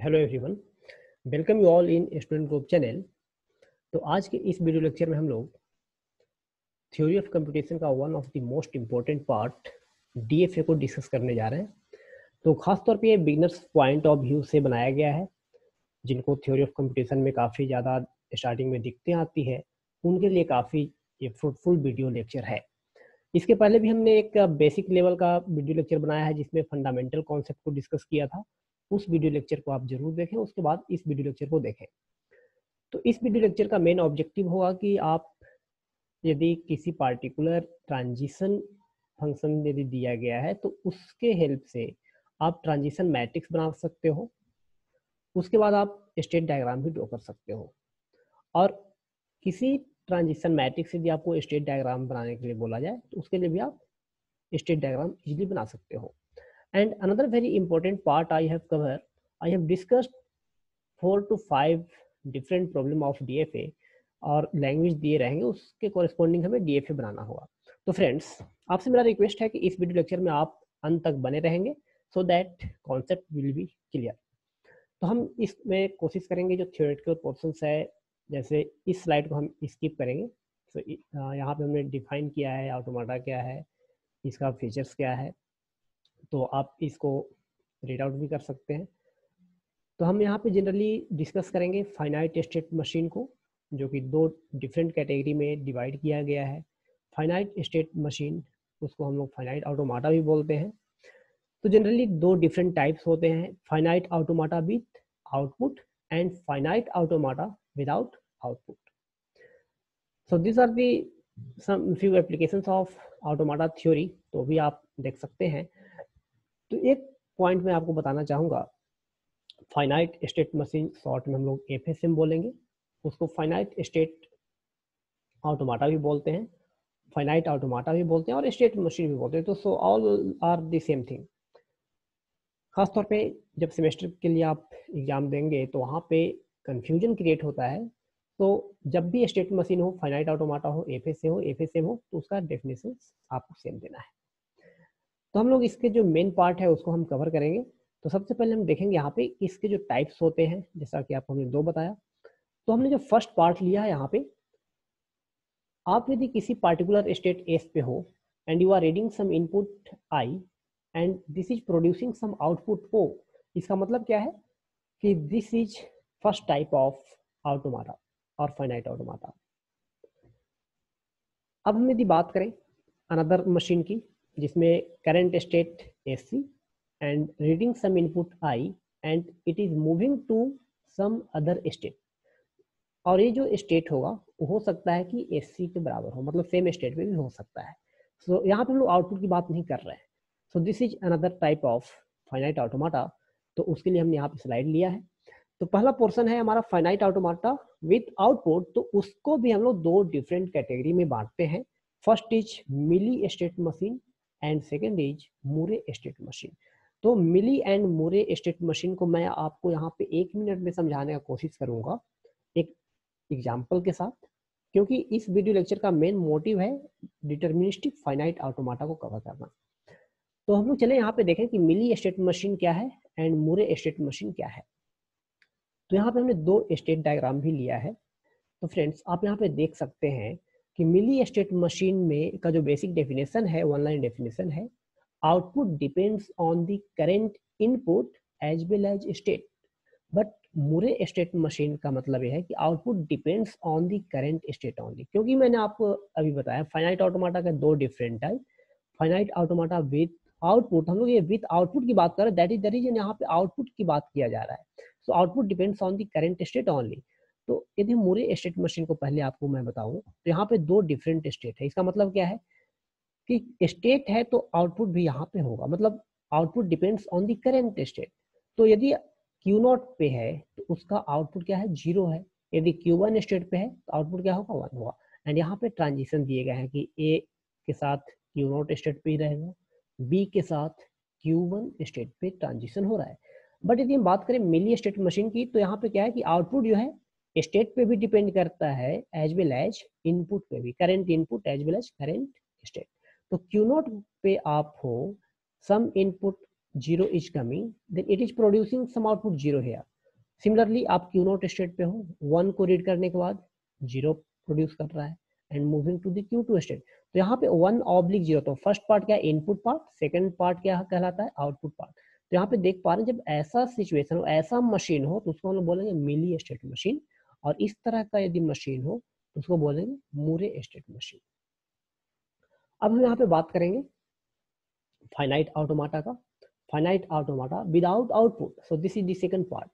Hello everyone, welcome you all in student group channel. तो आज के इस वीडियो लेक्चर में हम लोग थ्योरी ऑफ कंप्यूटेशन का one of the most important part DFA को डिस्कस करने जा रहे हैं। तो खास तौर पे ये बिगनर्स पॉइंट ऑफ व्यू से बनाया गया है, जिनको थ्योरी ऑफ कंप्यूटेशन में काफ़ी ज़्यादा स्टार्टिंग में दिक्कतें आती है, उनके लिए काफ़ी ये फ्रूटफुल वीडियो लेक्चर है। इसके पहले भी हमने एक बेसिक लेवल का वीडियो लेक्चर बनाया है जिसमें फंडामेंटल कॉन्सेप्ट को डिस्कस किया था। उस वीडियो लेक्चर को आप जरूर देखें, उसके बाद इस वीडियो लेक्चर को देखें। तो इस वीडियो लेक्चर का मेन ऑब्जेक्टिव होगा कि आप यदि किसी पार्टिकुलर ट्रांजिशन फंक्शन यदि दिया गया है तो उसके हेल्प से आप ट्रांजिशन मैट्रिक्स बना सकते हो। उसके बाद आप स्टेट डायग्राम भी ड्रॉ कर सकते हो, और किसी ट्रांजिशन मैट्रिक्स यदि आपको स्टेट डायग्राम बनाने के लिए बोला जाए तो उसके लिए भी आप स्टेट डायग्राम इजीली बना सकते हो। And another very important part I have discussed 4 to 5 different problem of DFA, और लैंग्वेज दिए रहेंगे, उसके कॉरेस्पॉन्डिंग हमें डीएफए बनाना होगा। तो फ्रेंड्स, आपसे मेरा रिक्वेस्ट है कि इस वीडियो लेक्चर में आप अंत तक बने रहेंगे so that concept will be clear. तो हम इसमें कोशिश करेंगे जो थ्योरेटिकल पोर्शंस है, जैसे इस स्लाइड को हम स्किप करेंगे। तो यहाँ पे हमने डिफाइन किया है ऑटोमाटा क्या है, इसका फीचर्स क्या है, तो आप इसको रीड आउट भी कर सकते हैं। तो हम यहाँ पे जनरली डिस्कस करेंगे फाइनाइट स्टेट मशीन को, जो कि दो डिफरेंट कैटेगरी में डिवाइड किया गया है। फाइनाइट स्टेट मशीन, उसको हम लोग फाइनाइट ऑटोमाटा भी बोलते हैं। तो जनरली दो डिफरेंट टाइप्स होते हैं, finite automata with output and finite automata without output. So this are the some few applications of automata theory, तो भी आप देख सकते हैं। तो एक पॉइंट मैं आपको बताना चाहूँगा, फाइनाइट स्टेट मशीन शॉर्ट में हम लोग एफएसएम बोलेंगे, उसको फाइनाइट स्टेट ऑटोमाटा भी बोलते हैं, फाइनाइट ऑटोमाटा भी बोलते हैं, और स्टेट मशीन भी बोलते हैं। तो so all are the same thing. खासतौर पे जब सेमेस्टर के लिए आप एग्जाम देंगे तो वहाँ पे कंफ्यूजन क्रिएट होता है। तो जब भी स्टेट मशीन हो, फाइनाइट ऑटोमाटा हो, एफएसएम हो, तो उसका डेफिनेशन आपको सेम देना है। तो हम लोग इसके जो मेन पार्ट है उसको हम कवर करेंगे। तो सबसे पहले हम देखेंगे यहाँ पे इसके जो टाइप्स होते हैं, जैसा कि आपको हमने दो बताया। तो हमने जो फर्स्ट पार्ट लिया है यहाँ पे, आप यदि किसी पार्टिकुलर स्टेट एस पे हो and you are reading some input I and this is producing some output O, इसका मतलब क्या है कि this is first type of automata और फाइनाइट ऑटोमाटा। अब हम यदि बात करें अनदर मशीन की, जिसमें current state as and reading some input I and it is moving to some other state, और ये जो स्टेट होगा वो हो सकता है कि एसी के बराबर हो, मतलब सेम स्टेट में भी हो सकता है। सो यहाँ पे हम लोग आउटपुट की बात नहीं कर रहे हैं। So this is another type of finite automata. तो उसके लिए हमने यहाँ पे स्लाइड लिया है। तो पहला पोर्शन है हमारा फाइनाइट ऑटोमाटा विथ आउटपुट। तो उसको भी हम लोग दो डिफरेंट कैटेगरी में बांटते हैं। First is Mealy state machine and second is Moore state machine. तो Mealy and Moore state machine को मैं आपको यहाँ पे 1 मिनट में समझाने का कोशिश करूंगा एक एग्जाम्पल के साथ, क्योंकि इस वीडियो लेक्चर का मेन मोटिव है डिटर्मिनिस्टिक फाइनाइट ऑटोमाटा को कवर करना। तो हम लोग चले यहाँ पे देखें कि मिली स्टेट मशीन क्या है एंड मूरे स्टेट मशीन क्या है। तो यहाँ पे हमने दो स्टेट डायग्राम भी लिया है। तो फ्रेंड्स, आप यहाँ पे देख सकते हैं कि मिली स्टेट मशीन में का जो बेसिक डेफिनेशन है, वन लाइन डेफिनेशन है, output depends on the current input as well as state. But Moore state machine का मतलब यह है कि output depends on the current state only, क्योंकि मैंने आपको अभी बताया फाइनाइट ऑटोमाटा का दो different type, finite automata with output. हम लोग ये विथ आउटपुट की बात कर रहे हैं, दैट इज द रीजन यहाँ पे आउटपुट की बात किया जा रहा है। So output depends on the current state only. तो यदि मूरे स्टेट मशीन को पहले आपको मैं बताऊं तो यहाँ पे दो डिफरेंट स्टेट है। इसका मतलब क्या है कि स्टेट है तो आउटपुट भी यहाँ पे होगा, मतलब output depends on the current state. तो यदि क्यू नॉट पे है तो उसका आउटपुट क्या है, 0 है। यदि Q1 स्टेट पे है तो आउटपुट क्या होगा, 1 होगा। एंड यहाँ पे ट्रांजिशन दिए गए हैं कि ए के साथ क्यू नॉट स्टेट पे ही रहेगा, बी के साथ Q1 स्टेट पे ट्रांजिशन हो रहा है। बट यदि हम बात करें मिली स्टेट मशीन की, तो यहाँ पे क्या है कि आउटपुट जो है स्टेट पे भी डिपेंड करता है एज वेल एज इनपुट पे भी, current input as well as current state. तो Q नॉट पे आप हो some input 0 is coming, then it is producing some output 0 here. Similarly आप Q0 स्टेट पे हो, 1 को रीड करने के बाद 0 प्रोड्यूस कर रहा है and moving to the Q2 state. तो यहाँ पे 1/0, तो फर्स्ट पार्ट क्या है, इनपुट पार्ट, सेकंड पार्ट क्या कहलाता है, आउटपुट पार्ट. तो यहाँ पे देख पा रहे हैं जब ऐसा सिचुएशन हो, ऐसा मशीन हो, तो उसको हम लोग बोलेंगे मिली स्टेट मशीन, और इस तरह का यदि मशीन हो तो उसको बोलेंगे मूरे स्टेट मशीन. अब हम यहाँ पे बात करेंगे फाइनाइट ऑटोमाटा का. Finite automata without output, so this is the second part.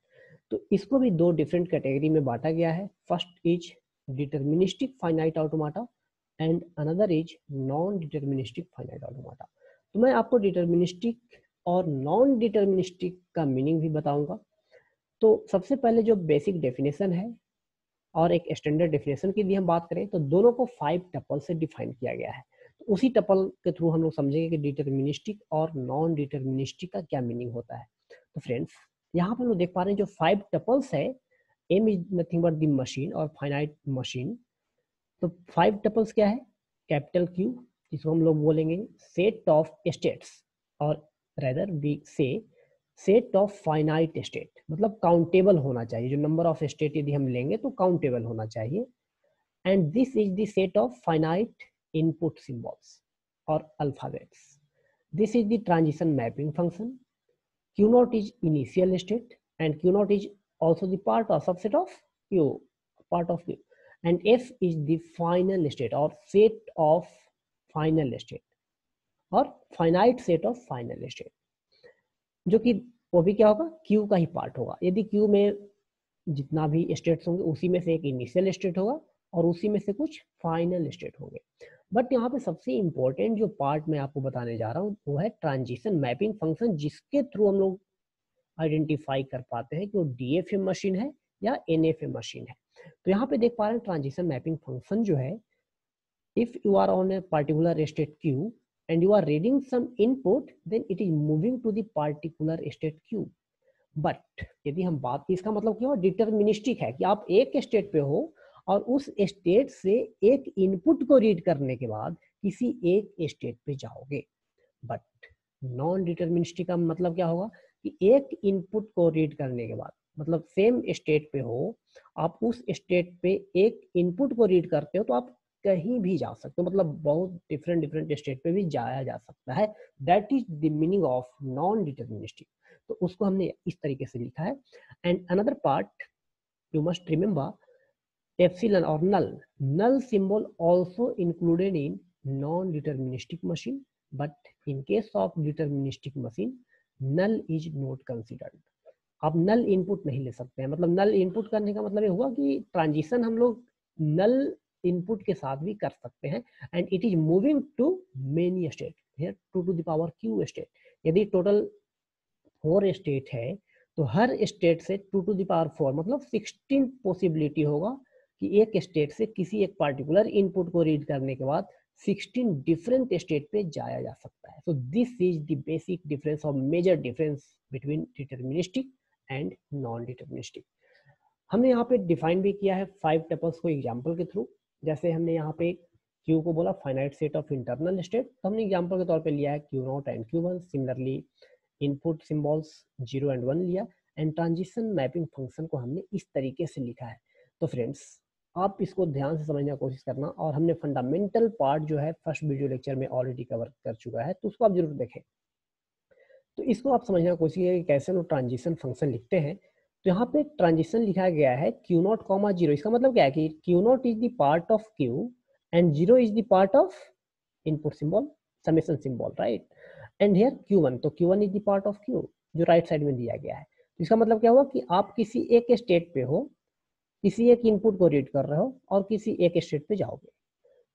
तो इसको भी दो डिफरेंट कैटेगरी में बांटा गया है. First is deterministic finite automata and another is non deterministic finite automata. तो मैं आपको डिटर्मिनिस्टिक और नॉन डिटर्मिनिस्टिक का मीनिंग भी बताऊंगा. तो सबसे पहले जो बेसिक डेफिनेशन है और एक स्टैंडर्ड डेफिनेशन की यदि हम बात करें तो दोनों को 5 टपल से डिफाइन किया गया है. तो उसी टपल के थ्रू हम लोग समझेंगे कि डिटर्मिनिस्टिक और नॉन डिटर्मिनिस्टिक का क्या मीनिंग होता है. तो फ्रेंड्स यहाँ पर हम लोग देख पा रहे हैं जो 5 टपल्स है, M is nothing but the machine और फाइनाइट मशीन. तो 5 टपल्स क्या है, कैपिटल क्यू, जिसको हम लोग बोलेंगे सेट ऑफ स्टेट्स, और रेदर वी से सेट ऑफ फाइनाइट स्टेट, मतलब काउंटेबल होना चाहिए. जो नंबर ऑफ स्टेट यदि हम लेंगे तो काउंटेबल होना चाहिए. And this is the set of finite input symbols और alphabets. This is the transition mapping function. Q naught is initial state and Q naught is also the part or subset of Q, part of Q, and F is the final state or set of final state or finite set of final state, जो कि वो भी क्या होगा, Q का ही part होगा. यदि Q में जितना भी स्टेट्स होंगे उसी में से एक इनिशियल स्टेट होगा और उसी में से कुछ फाइनल स्टेट होंगे. बट यहाँ पे सबसे इंपॉर्टेंट जो पार्ट मैं आपको बताने जा रहा हूँ वो है ट्रांजिशन मैपिंग फंक्शन, जिसके थ्रू हम लोग आइडेंटिफाई कर पाते हैं कि वो DFM मशीन है या NFM मशीन है. तो यहाँ पे देख पा रहे हैं ट्रांजिशन मैपिंग फंक्शन जो है, if you are on a particular state Q and you are reading some input, then it is moving to the particular state Q. But यदि हम बात की, इसका मतलब क्या हो, डिटर्मिनिस्टिक है कि आप एक स्टेट पे हो और उस स्टेट से एक इनपुट को रीड करने के बाद किसी एक स्टेट पे जाओगे. बट नॉन डिटर्मिनिस्टिक का मतलब क्या होगा कि एक इनपुट को रीड करने के बाद, मतलब सेम स्टेट पे हो, आप उस स्टेट पे एक इनपुट को रीड करते हो तो आप कहीं भी जा सकते हो, मतलब बहुत डिफरेंट स्टेट पे भी जाया जा सकता है. That is the meaning of non deterministic. तो उसको हमने इस तरीके से लिखा है. And another part you must remember epsilon और null symbol also included in non deterministic machine, but in case of deterministic machine null is not considered. आप नल इनपुट नहीं ले सकते हैं. मतलब नल इनपुट करने का मतलब ये हुआ कि ट्रांजिशन हम लोग नल इनपुट के साथ भी कर सकते हैं. And it is moving to many state, here 2 to the power Q state. यदि टोटल 4 स्टेट है तो हर स्टेट से 2 to the power 4 मतलब 16 पॉसिबिलिटी होगा कि एक स्टेट से किसी एक पार्टिकुलर इनपुट को रीड करने के बाद 16 डिफरेंट स्टेट पे जाया जा सकता है. So this is the basic difference और major difference between deterministic and non deterministic. हमने यहाँ पे डिफाइन भी किया है 5 टपल्स को एग्जाम्पल के थ्रू. जैसे हमने यहाँ पे Q को बोला finite set of internal state, तो हमने एग्जाम्पल के तौर पे लिया है Q0 and Q1. Similarly input symbols 0 and 1 लिया. एंड ट्रांजिशन मैपिंग फंक्शन को हमने इस तरीके से लिखा है. तो फ्रेंड्स आप इसको ध्यान से समझने की कोशिश करना, और हमने फंडामेंटल पार्ट जो है फर्स्ट वीडियो लेक्चर में ऑलरेडी कवर कर चुका है, तो उसको आप जरूर देखें. तो इसको आप समझने की कोशिश करें कि कैसे लोग ट्रांजिशन फंक्शन लिखते हैं. तो यहाँ पे ट्रांजिशन लिखा गया है Q0, 0. इसका मतलब क्या है कि Q0 is the part of Q and 0 is the part of input symbol, summation symbol, right. And here Q1, तो Q1 is the part of Q जो राइट साइड में दिया गया है. तो इसका मतलब क्या हुआ कि आप किसी एक स्टेट पे हो, किसी एक इनपुट को रीड कर रहे हो और किसी एक स्टेट पे जाओगे.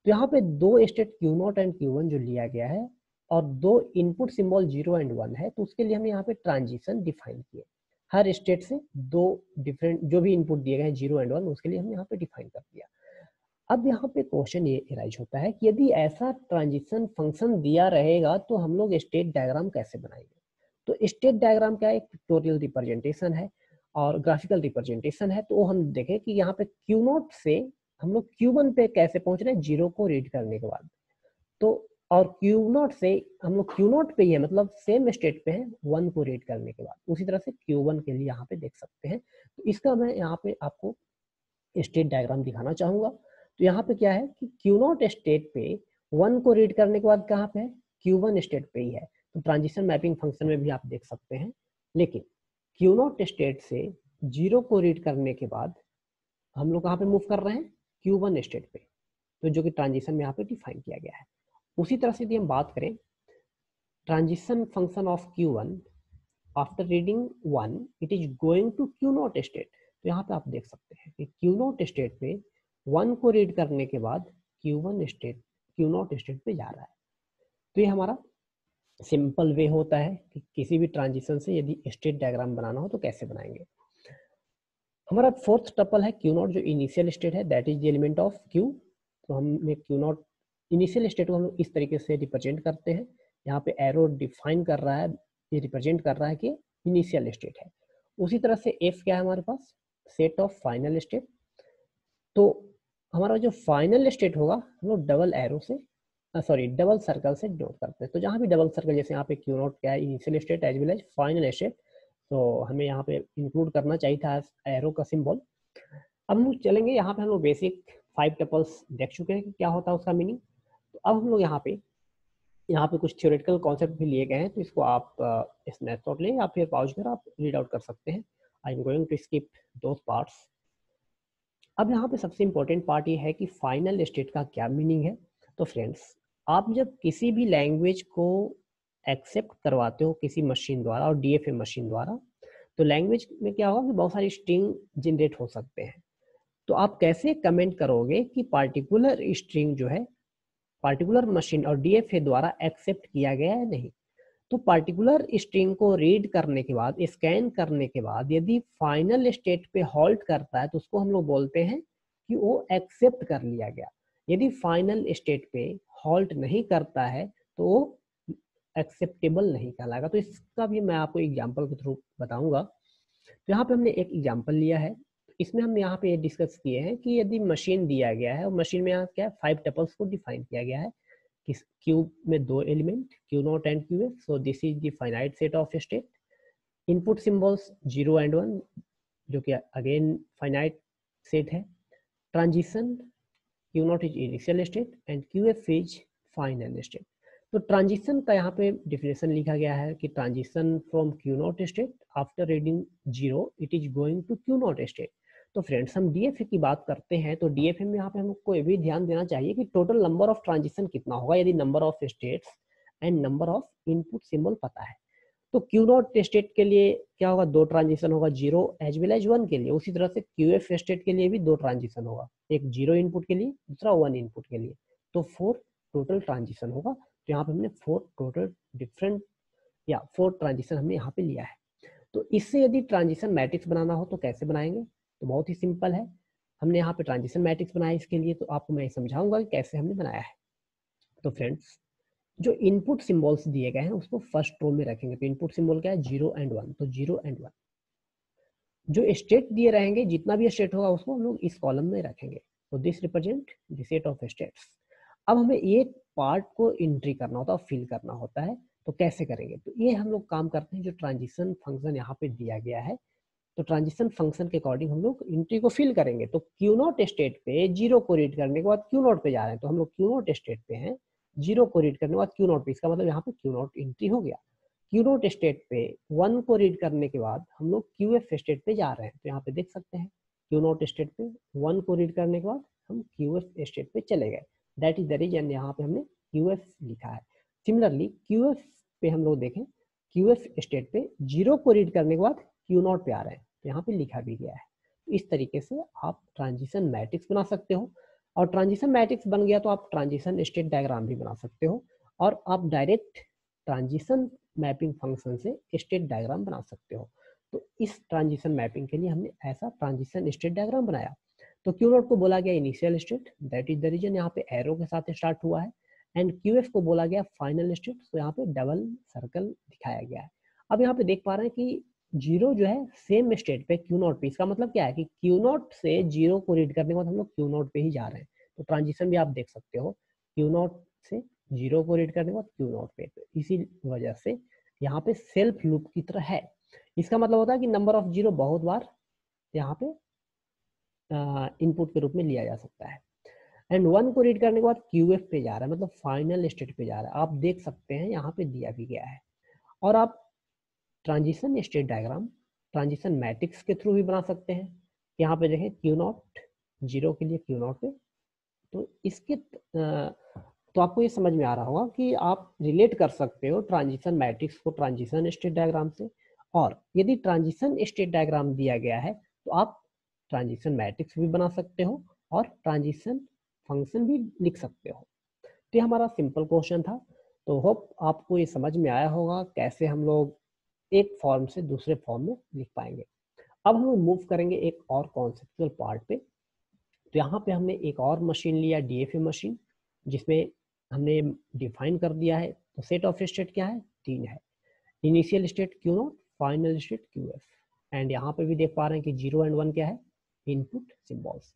तो यहाँ पे 2 स्टेट Q0 एंड Q1 जो लिया गया है और 2 इनपुट सिंबल 0 and 1 है, तो उसके लिए हमने यहाँ पे ट्रांजिशन डिफाइन किए. हर स्टेट से 2 डिफरेंट जो भी इनपुट दिए गए हैं 0 and 1, उसके लिए हमने यहाँ पे डिफाइन कर दिया. अब यहाँ पे क्वेश्चन ये अराइज होता है कि यदि ऐसा ट्रांजिशन फंक्शन दिया रहेगा तो हम लोग स्टेट डायग्राम कैसे बनाएंगे. तो स्टेट डायग्राम क्या है, पिक्टोरियल रिप्रेजेंटेशन है और ग्राफिकल रिप्रेजेंटेशन है. तो हम देखें कि यहाँ पे Q0 से हम लोग Q1 पे कैसे पहुंच रहे हैं 0 को रीड करने के बाद. तो और क्यू नॉट से हम लोग क्यू नॉट पे ही है, मतलब सेम स्टेट पे है 1 को रीड करने के बाद। उसी तरह से Q1 के लिए यहाँ पे देख सकते हैं। तो इसका मैं यहाँ पे आपको स्टेट डायग्राम दिखाना चाहूंगा। तो यहाँ पे क्या है कि क्यू नॉट स्टेट पे 1 को रीड करने के बाद कहाँ पे है, Q1 स्टेट पे ही है। तो ट्रांजिशन मैपिंग फंक्शन में भी आप देख सकते हैं। लेकिन क्यू नॉट स्टेट से 0 को रीड करने के बाद हम लोग कहाँ पे मूव कर रहे हैं, Q1 स्टेट पे, तो जो कि ट्रांजिशन में यहाँ पे डिफाइन किया गया है। उसी तरह से यदि हम बात करें transition function of Q1 after reading 1 it is going to Q0 state. तो यहाँ पे आप देख सकते हैं कि Q0 स्टेट पे 1 को रीड करने के बाद Q1 स्टेट Q0 स्टेट पे जा रहा है। तो ये हमारा सिंपल वे होता है कि किसी भी ट्रांजिशन से यदि स्टेट डायग्राम बनाना हो तो कैसे बनाएंगे। हमारा फोर्थ टपल है Q0 जो इनिशियल स्टेट है, that is the element of Q। तो हमने Q0 इनिशियल स्टेट को हम लोग इस तरीके से रिप्रेजेंट करते हैं। यहाँ पे एरो डिफाइन कर रहा है, ये रिप्रेजेंट कर रहा है कि इनिशियल स्टेट है। उसी तरह से F क्या है हमारे पास, सेट ऑफ फाइनल स्टेट। तो हमारा जो फाइनल स्टेट होगा हम लोग डबल एरो से डबल सर्कल से डिनोट करते हैं। तो जहाँ भी डबल सर्कल, जैसे यहाँ पे Q0 क्या है, initial state as well as final state, तो हमें यहाँ पे इंक्लूड करना चाहिए था एरो का सिंबल। अब हम लोग चलेंगे, यहाँ पे हम लोग बेसिक 5 टपल्स देख चुके हैं कि क्या होता है उसका मीनिंग। तो अब हम लोग यहाँ पे कुछ थ्योरेटिकल कॉन्सेप्ट भी लिए गए हैं, तो इसको आप स्नैपशॉट लें या फिर पॉज कर आप रीड आउट कर सकते हैं। I am going to skip those parts. अब यहाँ पे सबसे इंपॉर्टेंट पार्ट ये है कि फाइनल स्टेट का क्या मीनिंग है। तो फ्रेंड्स, आप जब किसी भी लैंग्वेज को एक्सेप्ट करवाते हो किसी मशीन द्वारा और डीएफए मशीन द्वारा, तो लैंग्वेज में क्या होगा कि बहुत सारी स्ट्रिंग जनरेट हो सकते हैं। तो आप कैसे कमेंट करोगे कि पार्टिकुलर स्ट्रिंग जो है पार्टिकुलर मशीन और डीएफए द्वारा एक्सेप्ट किया गया है नहीं। तो पार्टिकुलर स्ट्रिंग को रीड करने के बाद, स्कैन करने के बाद यदि फाइनल स्टेट पे हॉल्ट करता है तो उसको हम लोग बोलते हैं कि वो एक्सेप्ट कर लिया गया। यदि फाइनल स्टेट पे हॉल्ट नहीं करता है तो वो एक्सेप्टेबल नहीं कहलाएगा। तो इसका भी मैं आपको एग्जांपल के थ्रू बताऊंगा। तो यहाँ पे हमने एक एग्जांपल लिया है, इसमें हम यहाँ पे डिस्कस किए हैं कि यदि मशीन दिया गया है और मशीन में यहाँ क्या 5 टपल्स को डिफाइन किया गया है। क्यूब में 2 element Q0 and QF, so this is the finite set of state. Input symbols 0 and 1 जो कि अगेन फाइनाइट सेट है। Transition Q0 is initial state and QF is final state. तो transition का यहाँ पे डिफिनेशन लिखा गया है कि transition from Q0 state after reading 0 it is going to Q0 state. तो फ्रेंड्स, हम डीएफए की बात करते हैं तो डीएफए में यहाँ पे हमको ये भी ध्यान देना चाहिए कि टोटल नंबर ऑफ ट्रांजिशन कितना होगा यदि number of states and number of input symbol पता है। तो Q0 स्टेट के लिए क्या होगा, 2 ट्रांजिशन होगा, 0 एज वेल एज 1 के लिए। उसी तरह से QF स्टेट के लिए भी 2 ट्रांजिशन होगा, एक 0 इनपुट के लिए, दूसरा 1 इनपुट के लिए। तो 4 टोटल ट्रांजिशन होगा। तो यहाँ पे हमने 4 टोटल डिफरेंट या 4 ट्रांजिशन हमने यहाँ पे लिया है। तो इससे यदि ट्रांजिशन मैट्रिक्स बनाना हो तो कैसे बनाएंगे, तो बहुत ही सिंपल है। हमने यहाँ पे ट्रांजिशन मैट्रिक्स बनाया इसके लिए, तो आपको मैं समझाऊंगा कि कैसे हमने बनाया है। तो फ्रेंड्स, जो इनपुट सिंबल्स दिए गए हैं उसको फर्स्ट रो में रखेंगे। तो इनपुट सिंबल क्या है, 0 एंड 1, तो 0 एंड 1। जो स्टेट दिए रहेंगे, जितना भी स्टेट होगा उसको हम लोग इस कॉलम में रखेंगे। तो this represent the set of states. अब हमें ये पार्ट को एंट्री करना होता है, फिल करना होता है। तो कैसे करेंगे, तो ये हम लोग काम करते हैं जो ट्रांजिशन फंक्शन यहाँ पे दिया गया है। तो ट्रांजिशन फंक्शन के अकॉर्डिंग हम लोग एंट्री को फिल करेंगे। तो Q0 स्टेट पे 0 को रीड करने के बाद Q0 पे जा रहे हैं, तो हम लोग Q0 स्टेट पे हैं, 0 को रीड करने के बाद Q0 पे, इसका मतलब यहाँ पे Q0 एंट्री हो गया। Q0 स्टेट पे 1 को रीड करने के बाद हम लोग QF स्टेट पे जा रहे हैं। तो यहाँ पे देख सकते हैं Q0 स्टेट पे 1 को रीड करने के बाद हम QF स्टेट पे चले गए। दैट इज द रीजन यहाँ पे हमने QF लिखा है। सिमिलरली QF पे हम लोग देखें, QF स्टेट पे 0 को रीड करने के बाद Q0 पे आ रहे हैं, तो यहाँ पे लिखा भी गया है। तो इस तरीके से आप ट्रांजिशन मैट्रिक्स बना सकते हो, और ट्रांजिशन मैट्रिक्स बन गया तो आप ट्रांजिशन स्टेट डायग्राम भी बना सकते हो, और आप डायरेक्ट ट्रांजिशन मैपिंग फंक्शन से स्टेट डायग्राम बना सकते हो। तो इस ट्रांजिशन मैपिंग के लिए हमने ऐसा ट्रांजिशन स्टेट डायग्राम बनाया। तो Q0 को बोला गया initial state, that is the reason यहाँ पे एरो के साथ स्टार्ट हुआ है। एंड QF को बोला गया फाइनल स्टेट, तो यहाँ पे डबल सर्कल दिखाया गया है। अब यहाँ पे देख पा रहे हैं कि 0 जो है सेम स्टेट पे Q0 पे, इसका मतलब क्या है कि Q0 से 0 को रीड करने के बाद हम लोग Q0 पे ही जा रहे हैं। तो ट्रांजिशन भी आप देख सकते हो, Q0 से जीरो को रीड करने के बाद क्यू नॉट पे। तो इसी वजह से यहाँ पे सेल्फ लूप की तरह है। इसका मतलब होता है कि नंबर ऑफ जीरो बहुत बार यहाँ पे इनपुट के रूप में लिया जा सकता है। एंड 1 को रीड करने के बाद क्यूएफ पे जा रहा है, मतलब फाइनल स्टेट पे जा रहा है। आप देख सकते हैं यहाँ पे दिया भी गया है। और आप transition state diagram transition matrix के थ्रू भी बना सकते हैं। यहाँ पे देखें क्यू नॉट जीरो के लिए क्यू नॉट पे, तो इसके तो आपको ये समझ में आ रहा होगा कि आप रिलेट कर सकते हो ट्रांजिशन मैट्रिक्स को ट्रांजिशन स्टेट डायग्राम से। और यदि ट्रांजिशन स्टेट डायग्राम दिया गया है तो आप ट्रांजिशन मैट्रिक्स भी बना सकते हो और ट्रांजिशन फंक्शन भी लिख सकते हो। तो ये हमारा सिंपल क्वेश्चन था। तो होप आपको ये समझ में आया होगा कैसे हम लोग एक फॉर्म से दूसरे फॉर्म में लिख पाएंगे। अब हम मूव करेंगे एक और कॉन्सेप्चुअल पार्ट पे। तो यहाँ पे हमने एक और मशीन लिया, डीएफए मशीन, जिसमें हमने डिफाइन कर दिया है। तो सेट ऑफ स्टेट क्या है, 3 है। Initial state Q not, final state Q F. And यहाँ पे भी देख पा रहे हैं कि 0 एंड 1 क्या है, इनपुट सिंबल्स।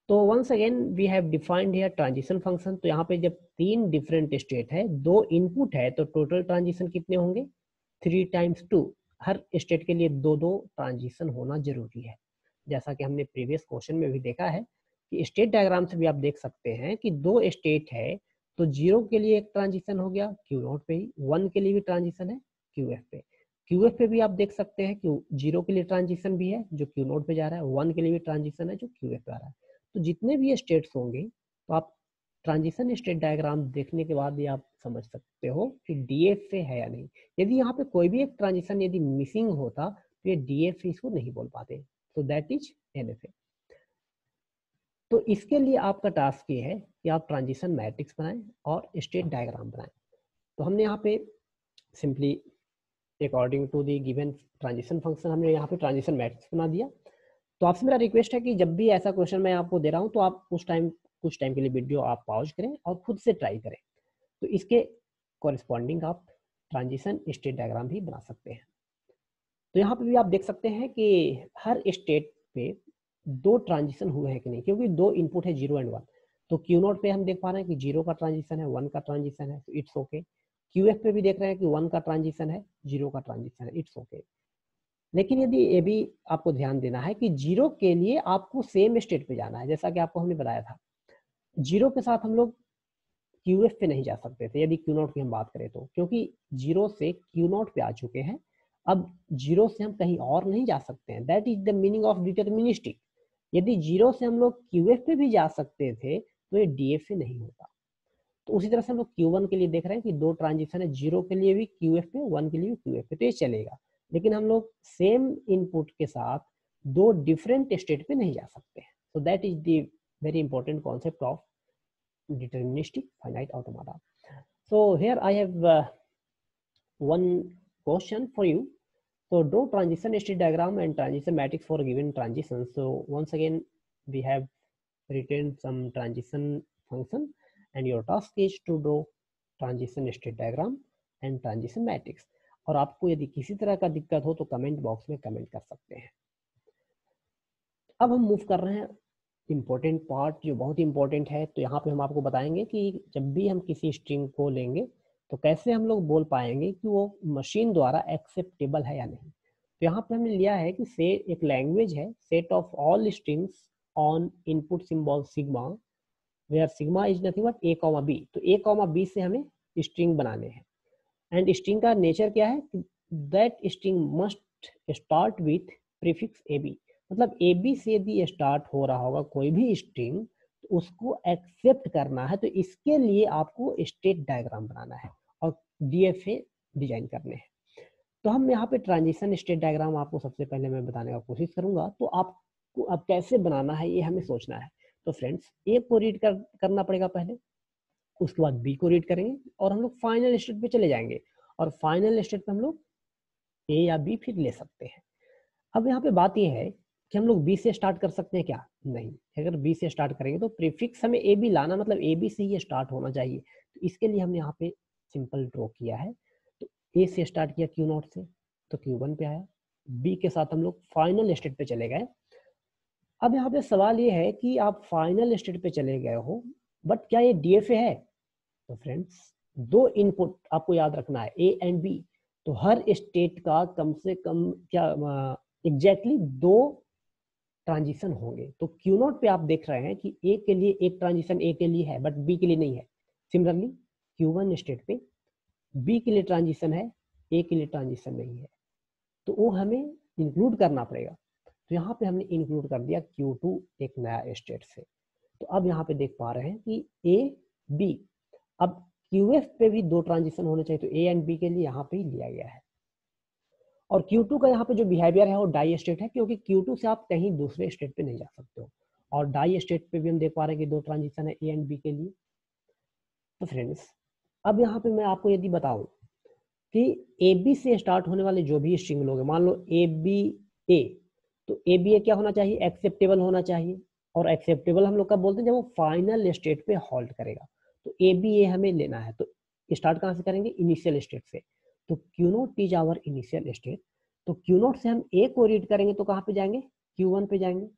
तो once again we have defined here transition function. तो यहाँ पे जब 3 डिफरेंट स्टेट है, 2 इनपुट है, तो टोटल ट्रांजिशन कितने होंगे, 3 टाइम्स 2। हर स्टेट के लिए 2 ट्रांजिशन होना जरूरी है। जैसा कि हमने प्रीवियस क्वेश्चन में भी देखा है कि स्टेट डायग्राम से भी आप देख सकते हैं कि 2 स्टेट है, तो 0 के लिए एक ट्रांजिशन हो गया क्यू नॉट पे ही, 1 के लिए भी ट्रांजिशन है क्यू एफ पे। क्यू एफ पे भी आप देख सकते हैं कि 0 के लिए ट्रांजिशन भी है जो क्यू नॉट पे जा रहा है, 1 के लिए भी ट्रांजिशन है जो क्यू एफ पे आ रहा है। तो जितने भी स्टेट्स होंगे, तो आप ट्रांजिशन स्टेट डायग्राम देखने के बाद ही आप समझ सकते हो कि डीएफए है या नहीं। यदि यहाँ पे कोई भी एक ट्रांजिशन यदि मिसिंग होता तो ये डीएफए इसको नहीं बोल पाते। तो दैट इज एनएफए। तो इसके लिए आपका टास्क ये है कि आप ट्रांजिशन मैट्रिक्स बनाएं और स्टेट डायग्राम बनाएं। तो हमने यहाँ पे simply according to the given transition function हमने यहाँ पे ट्रांजिशन मैट्रिक्स बना दिया। तो आपसे मेरा रिक्वेस्ट है कि जब भी ऐसा क्वेश्चन मैं आपको दे रहा हूँ तो आप कुछ टाइम के लिए वीडियो आप पॉज करें और खुद से ट्राई करें। तो इसके कॉरेस्पॉन्डिंग आप ट्रांजिशन स्टेट डायग्राम भी बना सकते हैं। तो यहाँ पे भी आप देख सकते हैं कि हर स्टेट पे 2 ट्रांजिशन हुए हैं कि नहीं, क्योंकि 2 इनपुट है 0 एंड 1। तो क्यू नॉट पे हम देख पा रहे हैं कि 0 का ट्रांजिशन है, 1 का ट्रांजिशन है, तो इट्स ओके। क्यू एफ पे भी देख रहे हैं कि 1 का ट्रांजिशन है, 0 का ट्रांजिशन है, इट्स ओके। लेकिन यदि ये भी आपको ध्यान देना है कि 0 के लिए आपको सेम स्टेट पे जाना है, जैसा कि आपको हमने बताया था। 0 के साथ हम लोग क्यू एफ पे नहीं जा सकते थे यदि क्यू नॉट की हम बात करें तो, क्योंकि 0 से क्यू नॉट पे आ चुके हैं। अब 0 से हम कहीं और नहीं जा सकते हैं। That is the meaning of deterministic. यदि 0 से हम लोग क्यू एफ पे भी जा सकते थे तो ये डी एफ ए नहीं होता। तो उसी तरह से हम लोग Q1 के लिए देख रहे हैं कि 2 ट्रांजिशन है, 0 के लिए भी QF पे, 1 के लिए भी QF पे, तो ये चलेगा। लेकिन हम लोग सेम इनपुट के साथ 2 डिफरेंट स्टेट पे नहीं जा सकते हैं। So that is the very important concept of deterministic finite automata. So here I have one question for you. So draw transition state diagram and transition matrix for given transition. So once again we have written some transition function and your task is to draw transition state diagram and transition matrix. और आपको यदि किसी तरह का दिक्कत हो तो comment box में कमेंट कर सकते हैं। अब हम मूव कर रहे हैं इम्पोर्टेंट पार्ट जो बहुत इंपॉर्टेंट है। तो यहाँ पे हम आपको बताएंगे कि जब भी हम किसी स्ट्रिंग को लेंगे तो कैसे हम लोग बोल पाएंगे कि वो मशीन द्वारा एक्सेप्टेबल है या नहीं। तो यहाँ पे हमने लिया है कि से एक लैंग्वेज है, set of all strings on input symbol sigma, where sigma is nothing but A comma B. तो ए कॉमा बी से हमें स्ट्रिंग बनाने हैं। एंड स्ट्रिंग का नेचर क्या है, that string must start with prefix A B. मतलब A B से यदि स्टार्ट हो रहा होगा कोई भी स्ट्रिंग तो उसको एक्सेप्ट करना है। तो इसके लिए आपको स्टेट डायग्राम बनाना है और डीएफए डिजाइन करने हैं। तो हम यहाँ पे ट्रांजिशन स्टेट डायग्राम आपको सबसे पहले मैं बताने का कोशिश करूंगा। तो आपको अब कैसे बनाना है ये हमें सोचना है। तो फ्रेंड्स ए को रीड करना पड़ेगा पहले, उसके बाद बी को रीड करेंगे और हम लोग फाइनल स्टेट पे चले जाएंगे। और फाइनल स्टेट पे हम लोग ए या बी फिर ले सकते हैं। अब यहाँ पे बात यह है कि हम लोग बी से स्टार्ट कर सकते हैं क्या, नहीं। अगर बी से स्टार्ट करेंगे तो प्रीफिक्स हमें ए बी लाना, मतलब ए बी से ही स्टार्ट होना चाहिए। तो इसके लिए हमने यहाँ पे सिंपल ड्रॉ किया है। तो ए से स्टार्ट किया क्यू नॉट से, तो क्यू वन पे आया। बी के साथ हम लोग फाइनल स्टेट पे चले गए। अब यहाँ पे सवाल ये है कि आप फाइनल स्टेट पे चले गए हो, बट क्या ये डीएफए है? तो फ्रेंड्स दो इनपुट आपको याद रखना है, ए एंड बी, तो हर स्टेट का कम से कम क्या एग्जैक्टली दो ट्रांजिशन होंगे। तो क्यू नॉट पे आप देख रहे हैं कि ए के लिए एक ट्रांजिशन ए के लिए है बट बी के लिए नहीं है। सिमिलरली Q1 स्टेट पे बी के लिए ट्रांजिशन है, ए के लिए ट्रांजिशन नहीं है, तो वो हमें इंक्लूड करना पड़ेगा। तो यहाँ पे हमने इंक्लूड कर दिया Q2 एक नया स्टेट से। तो अब यहाँ पे देख पा रहे हैं कि ए बी, अब QF पे भी दो ट्रांजिशन होने चाहिए, तो ए एंड बी के लिए यहाँ पे ही लिया गया है। और Q2 का यहाँ पे जो बिहेवियर है वो डाई स्टेट है, क्योंकि Q2 से आप कहीं दूसरे स्टेट पे नहीं जा सकते हो। और डाई स्टेट पे भी हम देख पा रहे हैं कि दो ट्रांजिशन है ए एंड बी के लिए। तो फ्रेंड्स अब यहाँ पे मैं आपको यदि बताऊं कि ए बी से स्टार्ट होने वाले जो भी स्ट्रिंग लोग, मान लो ए बी ए, तो ए बी ए क्या होना चाहिए, एक्सेप्टेबल होना चाहिए। और एक्सेप्टेबल हम लोग कब बोलते हैं, जब वो फाइनल स्टेट पे हॉल्ट करेगा। तो ए बी ए हमें लेना है, तो स्टार्ट कहाँ से करेंगे, इनिशियल स्टेट से। तो Q naught is our initial state, तो क्यू नॉट से हम ए को रीड करेंगे तो कहाँ पे जाएंगे, Q1 पे जाएंगे।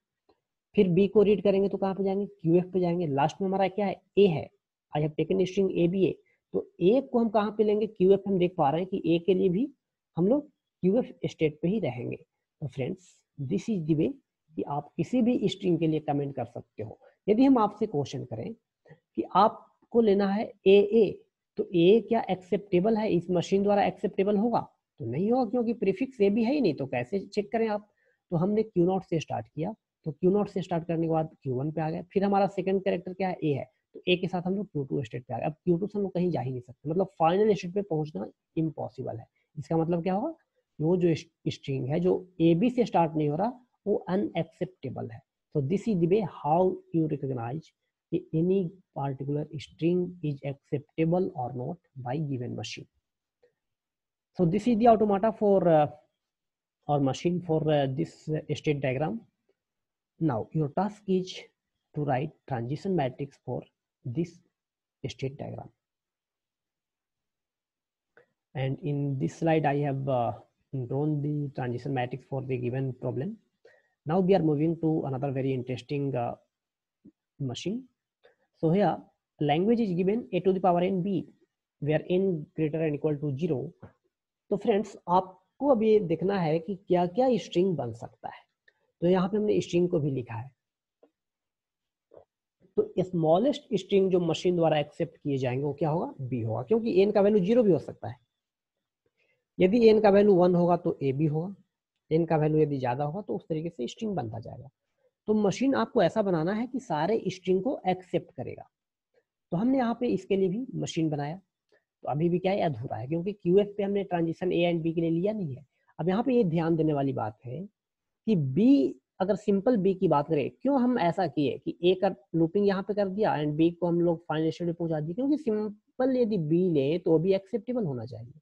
फिर बी को रीड करेंगे तो कहाँ पे जाएंगे, QF पे जाएंगे। लास्ट में हमारा क्या है, ए है, I have taken string A B A, तो ए को हम कहाँ पे लेंगे, QF। हम देख पा रहे हैं कि ए के लिए भी हम लोग QF स्टेट पे ही रहेंगे। तो friends this is the way कि आप किसी भी स्ट्रिंग के लिए कमेंट कर सकते हो। यदि हम आपसे क्वेश्चन करें कि आपको लेना है ए, तो ए क्या एक्सेप्टेबल है, इस मशीन द्वारा एक्सेप्टेबल होगा, तो नहीं होगा, क्योंकि प्रीफिक्स ए भी है ही नहीं, तो कैसे चेक करें आप। तो हमने क्यू नॉट से स्टार्ट किया, तो क्यू नॉट से स्टार्ट करने के बाद Q1 पे आ गए, फिर हमारा सेकंड कैरेक्टर क्या है, ए है, तो ए के साथ हम लोग Q2 स्टेट पे आ गए। अब Q2 से हम लोग कहीं जा ही नहीं सकते, मतलब फाइनल स्टेट पे पहुंचना इम्पॉसिबल है। इसका मतलब क्या होगा, वो जो स्ट्रिंग है जो ए बी से स्टार्ट नहीं हो रहा वो अनएक्सेप्टेबल है। So this is the way how you recognize any particular string is acceptable or not by given machine. So this is the automata for or machine for this state diagram. Now your task is to write transition matrix for this state diagram. And in this slide I have drawn the transition matrix for the given problem. Now we are moving to another very interesting machine. So here language is given a to the power n b where n greater than equal to 0. तो friends आपको अब ये देखना है कि क्या क्या string बन सकता है। तो यहाँ पे हमने स्ट्रिंग को भी लिखा है। तो स्मॉलेस्ट स्ट्रिंग जो मशीन द्वारा एक्सेप्ट किए जाएंगे वो क्या होगा, बी होगा, क्योंकि n का वैल्यू 0 भी हो सकता है। यदि n का वैल्यू 1 होगा तो ए बी होगा, n का वैल्यू यदि ज्यादा होगा तो उस तरीके से स्ट्रिंग बनता जाएगा। तो मशीन आपको ऐसा बनाना है कि सारे स्ट्रिंग को एक्सेप्ट करेगा। तो हमने यहाँ पे इसके लिए भी मशीन बनाया। तो अभी भी क्या है, अधूरा है, क्योंकि QF पे हमने ट्रांजिशन ए एंड बी के लिए लिया नहीं है। अब यहाँ पे ये ध्यान देने वाली बात है कि बी, अगर सिंपल बी की बात करें, क्यों हम ऐसा किए कि ए का लूपिंग यहाँ पे कर दिया एंड बी को हम लोग फाइनल स्टेट पे पहुंचा दिए, क्योंकि सिंपल यदि बी ले तो भी एक्सेप्टेबल होना चाहिए।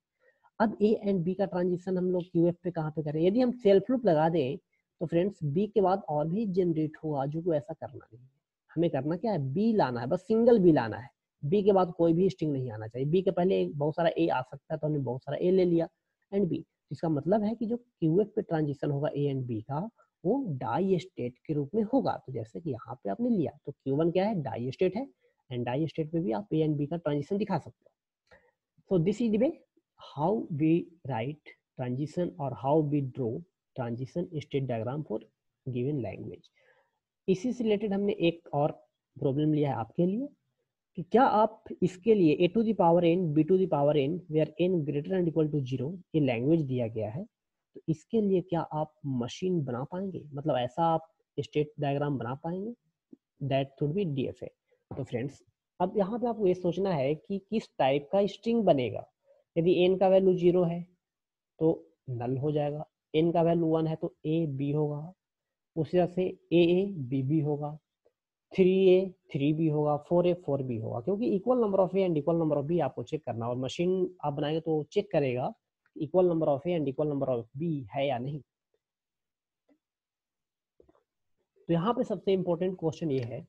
अब ए एंड बी का ट्रांजिशन हम लोग QF पे कहाँ पे करें, यदि हम सेल्फ लूप लगा दें तो फ्रेंड्स बी के बाद और भी जनरेट होगा, जो को ऐसा करना नहीं है। हमें करना क्या है, बी लाना है, बस सिंगल बी लाना है। बी के बाद कोई भी स्ट्रिंग नहीं आना चाहिए। बी के पहले बहुत सारा ए आ सकता है, तो हमने बहुत सारा ए ले लिया एंड बी। इसका मतलब है कि जो QF पे ट्रांजिशन होगा ए एंड बी का, वो डाई स्टेट के रूप में होगा। तो जैसे कि यहाँ पे आपने लिया, तो Q1 क्या है, डाई स्टेट है, एंड डाई स्टेट पे भी आप ए एंड बी का ट्रांजिशन दिखा सकते हो। सो this is the way how we write transition or how we draw transition state diagram for given language. इसी से रिलेटेड हमने एक और प्रॉब्लम लिया है आपके लिए कि क्या आप इसके लिए a to the power n b to the power n where n greater than equal to 0 ये लैंग्वेज दिया गया है, तो इसके लिए क्या आप मशीन बना पाएंगे, मतलब ऐसा आप स्टेट डायग्राम बना पाएंगे, दैट शुड बी DFA। तो फ्रेंड्स अब यहाँ पे आपको ये सोचना है कि किस टाइप का स्ट्रिंग बनेगा। यदि n का वैल्यू 0 है तो नल हो जाएगा, n का वैल्यू 1 है तो a b होगा, उसी तरह से a b b होगा, 3a 3b होगा, 4a 4b होगा, क्योंकि equal number of a and equal number of b आपको चेक करना, और मशीन आप बनाएंगे तो चेक करेगा equal number of a and equal number of b है या नहीं। तो यहाँ पे सबसे इंपॉर्टेंट क्वेश्चन ये है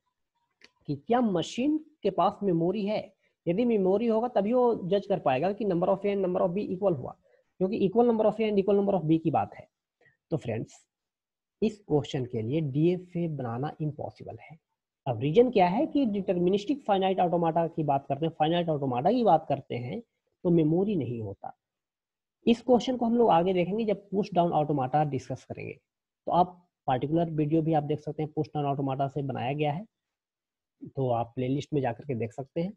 कि क्या मशीन के पास मेमोरी है। यदि मेमोरी होगा तभी वो जज कर पाएगा कि number of A and number of B equal हुआ, क्योंकि equal number of A and equal number of B की बात है। तो फ्रेंड्स इस क्वेश्चन के लिए DFA बनाना इम्पॉसिबल है, अब रीजन क्या है कि डिटर्मिनिस्टिक फाइनाइट ऑटोमाटा की बात करते हैं, फाइनाइट ऑटोमाटा की बात करते हैं तो मेमोरी नहीं होता। इस क्वेश्चन को हम लोग आगे देखेंगे जब पुश डाउन ऑटोमाटा डिस्कस करेंगे। तो आप पार्टिकुलर वीडियो भी आप देख सकते हैं, पुश डाउन ऑटोमाटा से बनाया गया है, तो आप प्लेलिस्ट में जाकर के देख सकते हैं।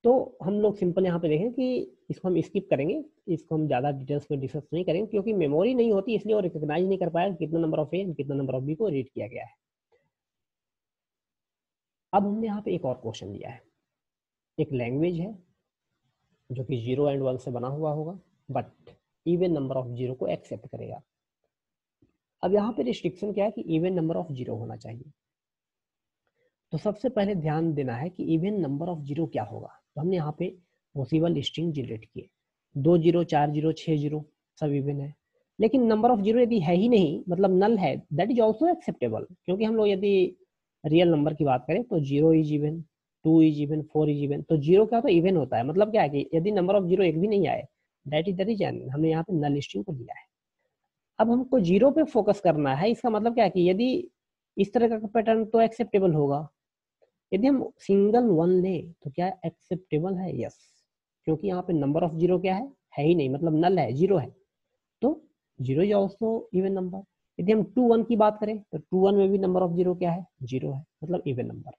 तो हम लोग सिंपल यहाँ पे देखें कि इसको हम स्किप करेंगे, इसको हम ज़्यादा डिटेल्स में डिस्कस नहीं करेंगे क्योंकि मेमोरी नहीं होती, इसलिए वो रिकॉग्नाइज नहीं कर पाया कितना नंबर ऑफ ए कितना नंबर ऑफ बी को रीड किया गया है। अब हमने यहाँ पे एक और क्वेश्चन लिया है, एक लैंग्वेज है जो कि 0 एंड 1 से बना हुआ होगा बट इवन नंबर ऑफ 0 को एक्सेप्ट करेगा। अब यहाँ पे रिस्ट्रिक्शन क्या है कि इवन नंबर ऑफ 0 होना चाहिए। तो सबसे पहले ध्यान देना है कि इवन नंबर ऑफ 0 क्या होगा। तो हमने यहाँ पे पॉसिबल स्ट्रिंग जनरेट किए, 2 0 4 0 6 0 सब इवन है, लेकिन नंबर ऑफ 0 यदि है ही नहीं, मतलब नल है, दैट इज ऑल्सो एक्सेप्टेबल। क्योंकि हम लोग यदि रियल नंबर की बात करें तो 0 is even, 2 is even, 4 is even. तो 0 क्या होता है, इवन होता है। मतलब क्या है कि यदि नंबर ऑफ 0 एक भी नहीं आए, दैट इज द रीजन हमने यहाँ पे नल स्ट्रिंग को लिया है। अब हमको 0 पे फोकस करना है, इसका मतलब क्या है कि यदि इस तरह का पैटर्न तो एक्सेप्टेबल होगा, यदि हम सिंगल 1 ले तो क्या एक्सेप्टेबल है? यस, क्योंकि यहाँ पे नंबर ऑफ 0 क्या है ही नहीं, मतलब नल है, 0 है, तो 0 इज ऑल्सो इवन नंबर। यदि हम 2 1 की बात करें तो 2 1 में भी नंबर ऑफ 0 क्या है? 0 है, मतलब इवन नंबर।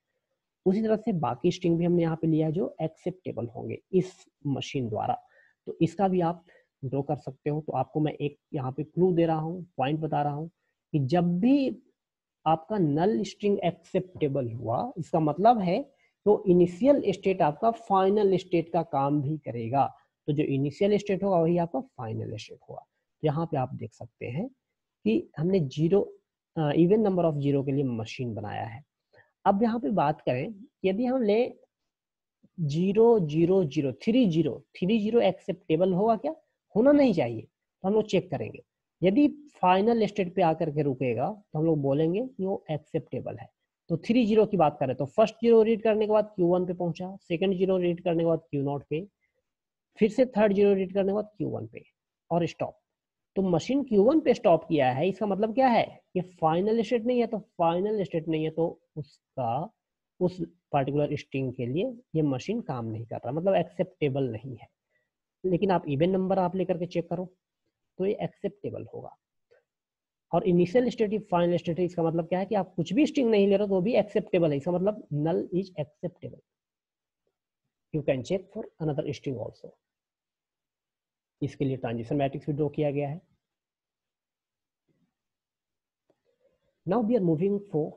उसी तरह से बाकी स्ट्रिंग भी हमने यहाँ पे लिया है जो एक्सेप्टेबल होंगे इस मशीन द्वारा। तो इसका भी आप ड्रॉ कर सकते हो। तो आपको मैं एक यहाँ पे क्लू दे रहा हूँ, पॉइंट बता रहा हूँ कि जब भी आपका नल स्ट्रिंग एक्सेप्टेबल हुआ, इसका मतलब है तो इनिशियल स्टेट आपका फाइनल स्टेट का काम भी करेगा। तो जो इनिशियल स्टेट होगा वही आपका फाइनल स्टेट होगा। तो यहाँ पे आप देख सकते हैं कि हमने 0 इवन नंबर ऑफ 0 के लिए मशीन बनाया है। अब यहाँ पे बात करें, यदि हम ले 0 0 0 3 0 3 0 एक्सेप्टेबल होगा क्या? होना नहीं चाहिए। तो हम लोग चेक करेंगे, यदि फाइनल स्टेट पे आकर के रुकेगा तो हम लोग बोलेंगे कि वो एक्सेप्टेबल है। तो 3 0 की बात करें तो फर्स्ट 0 रीड करने के बाद Q1 पे पहुंचा, सेकंड 0 रीड करने के बाद Q0 पे, फिर से थर्ड 0 रीड करने के बाद Q1 पे और स्टॉप। तो मशीन Q1 पे स्टॉप किया है, इसका मतलब क्या है कि फाइनल स्टेट नहीं है। तो फाइनल स्टेट नहीं है तो उसका उस पर्टिकुलर स्ट्रिंग के लिए ये मशीन काम नहीं कर रहा, मतलब एक्सेप्टेबल नहीं है। लेकिन आप इवन नंबर आप लेकर के चेक करो तो ये एक्सेप्टेबल होगा। और इनिशियल स्टेट फाइनल स्टेट, इसका मतलब क्या है कि आप कुछ भी स्ट्रिंग नहीं ले रहे हो तो भी एक्सेप्टेबल है, इसका मतलब null is acceptable. You can check for another string also. इसके लिए ट्रांजिशन मैट्रिक्स भी ड्रॉ किया गया है। Now we are moving for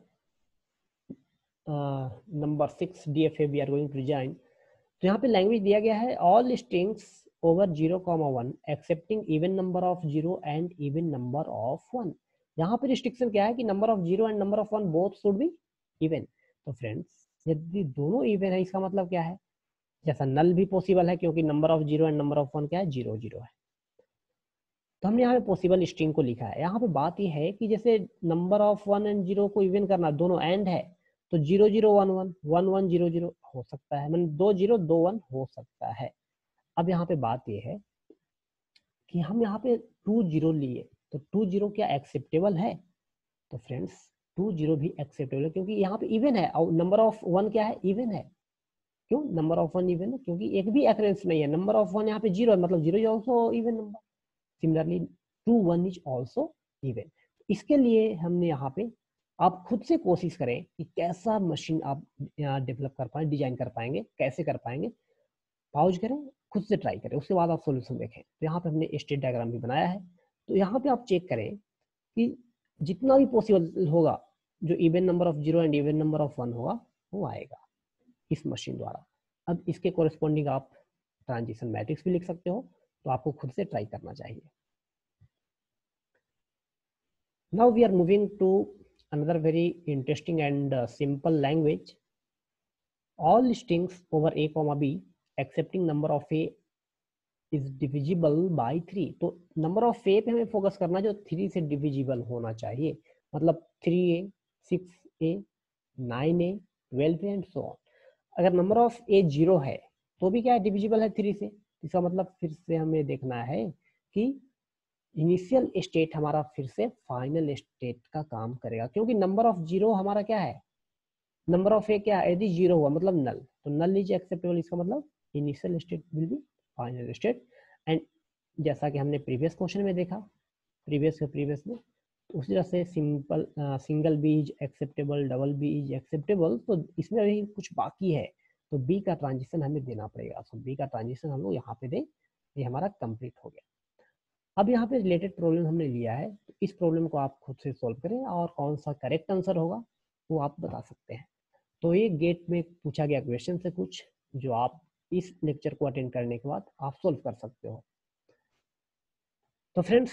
number 6 DFA we are going to design. तो यहाँ पे लैंग्वेज दिया गया है all strings over 0,1 accepting even number of 0 and even number of 1। यहाँ पे रिस्ट्रिक्शन क्या है कि number of 0 and number of 1 both should be even. तो फ्रेंड्स यदि दोनों इवन है, इसका मतलब क्या है, जैसा नल भी पॉसिबल है क्योंकि number of 0 and number of 1 क्या है? 0 0 है। तो हमने यहाँ पे पॉसिबल स्ट्रिंग को लिखा है। यहाँ पे बात यह है कि जैसे नंबर ऑफ 1 एंड 0 को इवन करना, दोनों एंड है, तो 0 0 1 1 1 1 0 0 हो सकता है, मतलब 2 0 2 1 हो सकता है। अब यहाँ पे बात यह है कि हम यहाँ पे 2 0 लिए, तो 2 0 क्या एक्सेप्टेबल है? तो फ्रेंड्स 2 0 भी एक्सेप्टेबल है क्योंकि यहाँ पे इवन है और नंबर ऑफ 1 क्या है? इवन है। क्यों नंबर ऑफ 1 इवन है? क्योंकि एक भी अकरेंस नहीं है। नंबर ऑफ 1 यहाँ पे 0 है, मतलब 0 is also even number. Similarly 2 1 is also even. इसके लिए हमने यहाँ पे, आप खुद से कोशिश करें कि कैसा मशीन आप डेवलप कर पाए, डिजाइन कर पाएंगे, कैसे कर पाएंगे। पॉज करें, खुद से ट्राई करें, उसके बाद आप सॉल्यूशन देखें। तो यहाँ पे हमने स्टेट डायग्राम भी बनाया है। तो यहाँ पे आप चेक करें कि जितना भी पॉसिबल होगा, जो even number of 0 and even number of 1 होगा वो आएगा इस मशीन द्वारा। अब इसके कोरिस्पॉन्डिंग आप ट्रांजिशन मैट्रिक्स भी लिख सकते हो, तो आपको खुद से ट्राई करना चाहिए। Now we are moving to another very interesting and simple language. All strings over a comma b accepting number of a is divisible by 3। तो नंबर ऑफ ए पे हमें फोकस करना जो 3 से डिविजिबल होना चाहिए, मतलब 3a 6a 9a 12a and so on. अगर नंबर ऑफ ए 0 है तो भी क्या है? डिविजिबल है 3 से। इसका मतलब फिर से हमें देखना है कि इनिशियल स्टेट हमारा फिर से फाइनल स्टेट का काम करेगा, क्योंकि नंबर ऑफ 0 हमारा क्या है? नंबर ऑफ ए क्या है, यदि 0 हुआ मतलब नल, तो नल इज एक्सेप्टेबल, इसका मतलब initial state will be final state. And जैसा कि हमने प्रीवियस क्वेश्चन में देखा, प्रीवियस में, तो उसी तरह से simple single B is acceptable, double B is acceptable, तो इसमें अभी कुछ बाकी है, तो बी का ट्रांजिशन हमें देना पड़ेगा। तो बी का ट्रांजिशन हम लोग यहाँ पे दें, ये हमारा कंप्लीट हो गया। अब यहाँ पे रिलेटेड प्रॉब्लम हमने लिया है, तो इस प्रॉब्लम को आप खुद से सॉल्व करें और कौन सा करेक्ट आंसर होगा वो आप बता सकते हैं। तो ये गेट में पूछा गया क्वेश्चन से कुछ, जो आप इस लेक्चर को अटेंड करने के बाद आप सॉल्व कर सकते हो। तो friends,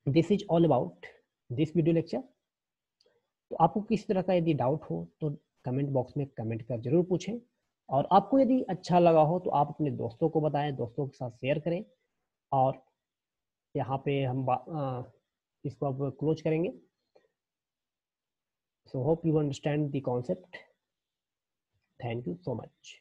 this is all about this video lecture. तो आपको किसी तरह का यदि डाउट हो तो कमेंट बॉक्स में कमेंट कर जरूर पूछें, और आपको यदि अच्छा लगा हो तो आप अपने दोस्तों को बताएं, दोस्तों के साथ शेयर करें। और यहाँ पे हम इसको अब क्लोज करेंगे। So hope you understand the concept. Thank you so much.